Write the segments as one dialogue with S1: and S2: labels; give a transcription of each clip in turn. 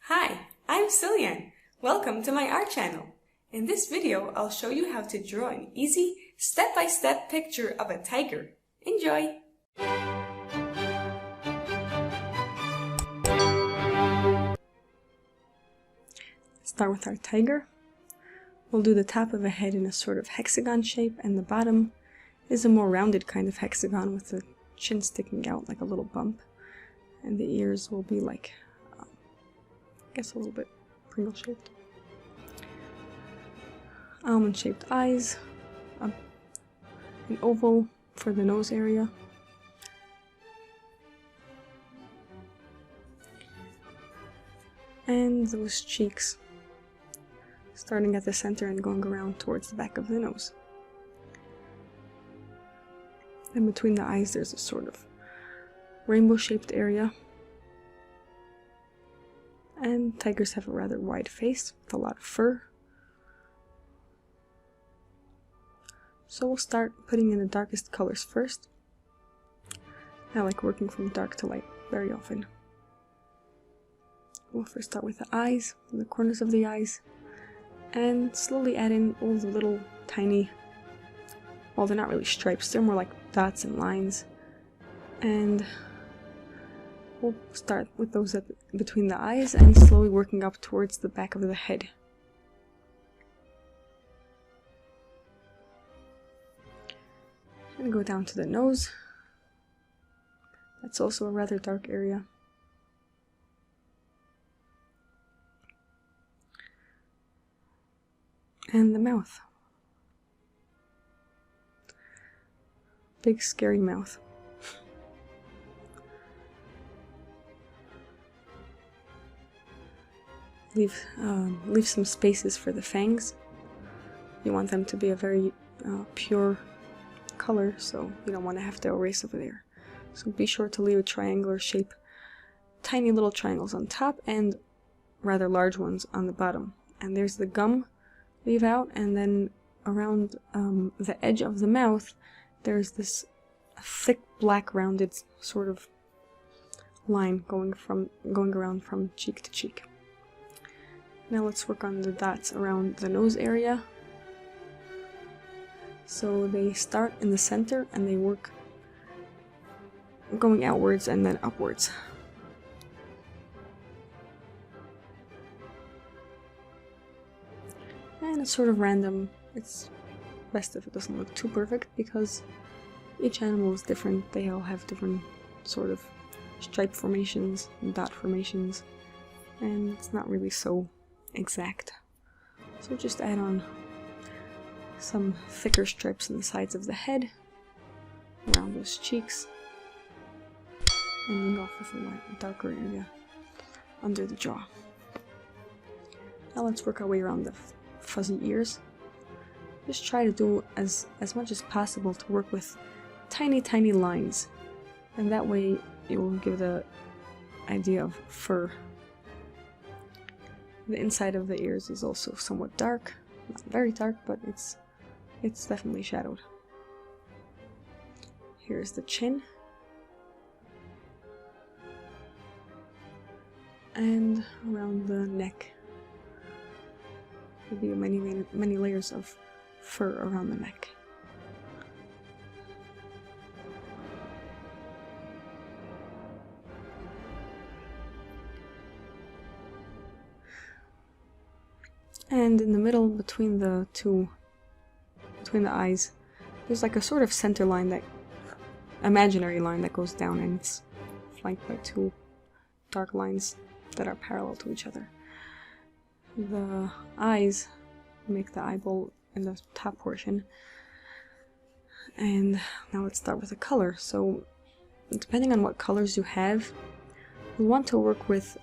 S1: Hi, I'm Cillian. Welcome to my art channel. In this video, I'll show you how to draw an easy, step-by-step picture of a tiger. Enjoy! Start with our tiger. We'll do the top of the head in a sort of hexagon shape, and the bottom is a more rounded kind of hexagon with the chin sticking out like a little bump. And the ears will be like, I guess a little bit Pringle shaped. Almond shaped eyes, an oval for the nose area, and those cheeks starting at the center and going around towards the back of the nose. And between the eyes there's a sort of rainbow shaped area. And tigers have a rather wide face with a lot of fur. So we'll start putting in the darkest colors first. I like working from dark to light very often. We'll first start with the eyes, the corners of the eyes, and slowly add in all the little tiny, well, they're not really stripes, they're more like dots and lines. And we'll start with those between the eyes and slowly working up towards the back of the head. And go down to the nose. That's also a rather dark area. And the mouth. Big scary mouth. Leave some spaces for the fangs. You want them to be a very pure color, so you don't want to have to erase over there. So be sure to leave a triangular shape, tiny little triangles on top and rather large ones on the bottom. And there's the gum, leave out, and then around the edge of the mouth there's this thick black rounded sort of line going around from cheek to cheek. Now let's work on the dots around the nose area. So they start in the center and they work going outwards and then upwards. And it's sort of random. It's best if it doesn't look too perfect because each animal is different. They all have different sort of stripe formations and dot formations, and it's not really so exact. So just add on some thicker stripes on the sides of the head, around those cheeks, and leave off with a darker area under the jaw. Now let's work our way around the fuzzy ears. Just try to do as much as possible to work with tiny lines, and that way it will give the idea of fur. The inside of the ears is also somewhat dark, not very dark, but it's definitely shadowed. Here's the chin, and around the neck will be many layers of fur around the neck. And in the middle, between the eyes, there's like a sort of center line, that imaginary line that goes down, and it's flanked by two dark lines that are parallel to each other. The eyes make the eyeball in the top portion. And now let's start with the color. So depending on what colors you have, we want to work with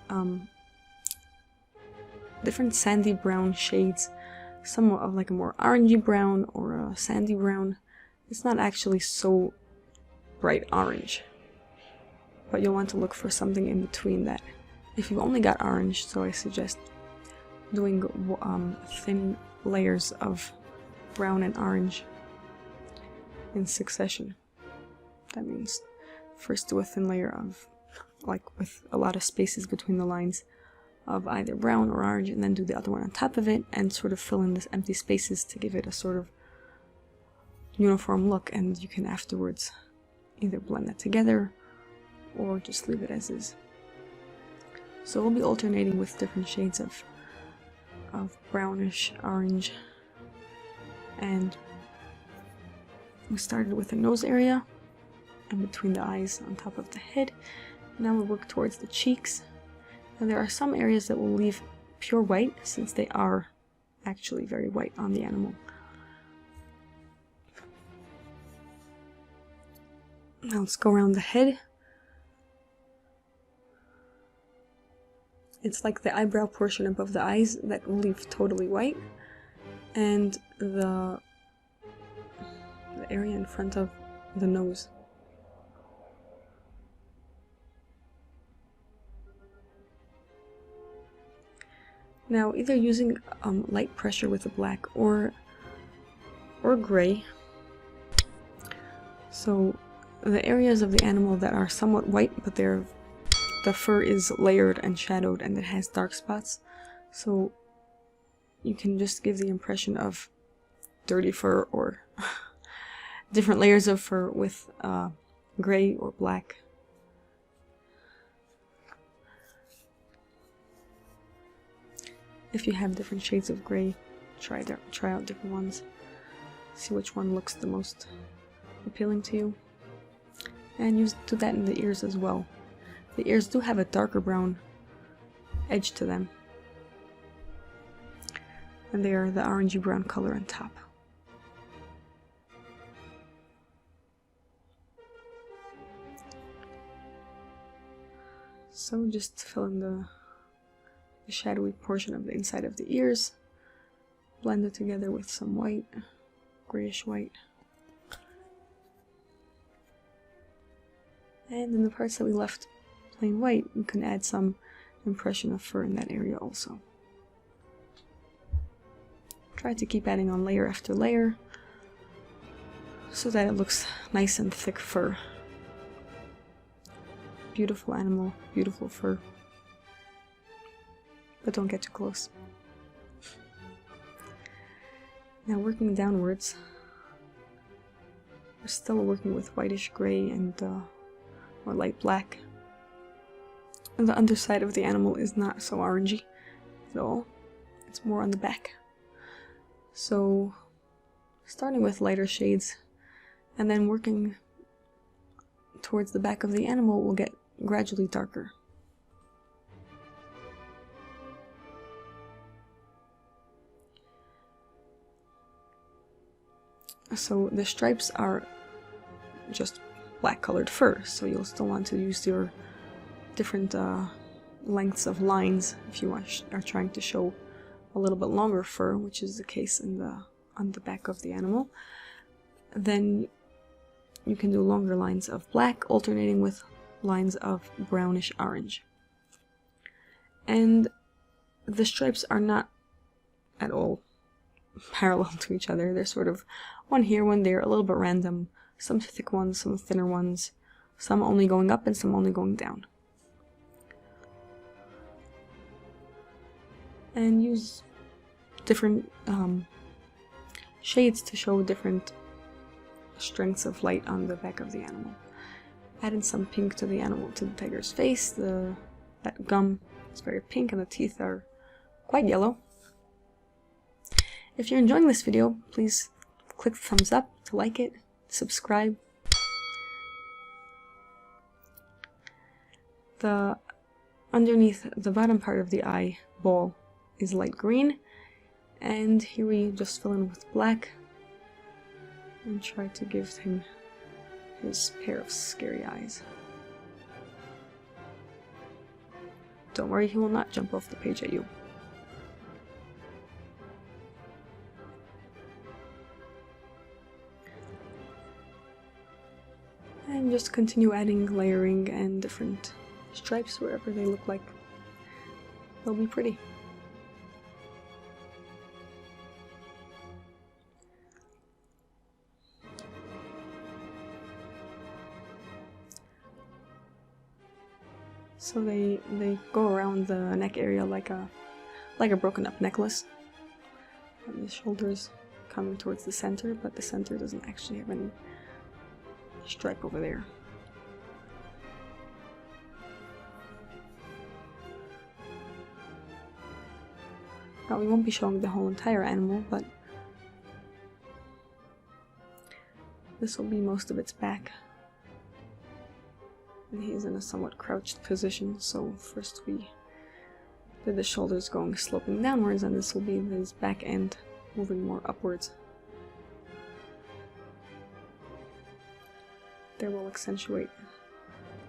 S1: different sandy brown shades, somewhat of like a more orangey brown or a sandy brown. It's not actually so bright orange, but you'll want to look for something in between that. If you've only got orange, so I suggest doing thin layers of brown and orange in succession. That means first do a thin layer of, like with a lot of spaces between the lines, of either brown or orange, and then do the other one on top of it and sort of fill in this empty spaces to give it a sort of uniform look, and you can afterwards either blend that together or just leave it as is. So we'll be alternating with different shades of brownish orange, and we started with the nose area and between the eyes on top of the head. Now we'll work towards the cheeks, and there are some areas that will leave pure white since they are actually very white on the animal. Now let's go around the head. It's like the eyebrow portion above the eyes that will leave totally white, and the area in front of the nose. Now, either using light pressure with the black or gray. So the areas of the animal that are somewhat white, but the fur is layered and shadowed and it has dark spots, so you can just give the impression of dirty fur or different layers of fur with gray or black. If you have different shades of gray, try out different ones. See which one looks the most appealing to you. And do that in the ears as well. The ears do have a darker brown edge to them, and they are the orangey brown color on top. So just fill in the shadowy portion of the inside of the ears, blend it together with some white, grayish white. And in the parts that we left plain white, you can add some impression of fur in that area also. Try to keep adding on layer after layer so that it looks nice and thick fur. Beautiful animal, beautiful fur. But don't get too close. Now working downwards, we're still working with whitish gray and or light black. And the underside of the animal is not so orangey at all. It's more on the back. So starting with lighter shades and then working towards the back of the animal will get gradually darker. So the stripes are just black colored fur, so you'll still want to use your different lengths of lines if you are trying to show a little bit longer fur, which is the case on the back of the animal. Then you can do longer lines of black alternating with lines of brownish orange. And the stripes are not at all parallel to each other. They're sort of one here, one there, a little bit random. Some thick ones, some thinner ones, some only going up and some only going down. And use different shades to show different strengths of light on the back of the animal. Add in some pink to the animal, to the tiger's face. That gum is very pink and the teeth are quite yellow. If you're enjoying this video, please click the thumbs up to like it, subscribe. Underneath the bottom part of the eye ball is light green, and here we just fill in with black and try to give him his pair of scary eyes. Don't worry, he will not jump off the page at you. And just continue adding layering and different stripes wherever they look like they'll be pretty. So they go around the neck area like a broken up necklace. And the shoulders coming towards the center, but the center doesn't actually have any stripe over there. Now we won't be showing the whole entire animal, but this will be most of its back. And he's in a somewhat crouched position, so first we did the shoulders going sloping downwards, and this will be his back end moving more upwards. There will accentuate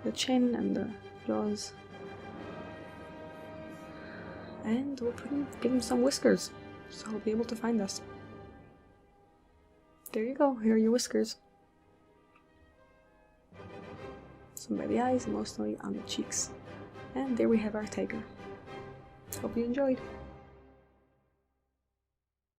S1: the chin and the jaws. And we'll give him some whiskers, so he'll be able to find us. There you go, here are your whiskers. Some by the eyes and mostly on the cheeks. And there we have our tiger. Hope you enjoyed.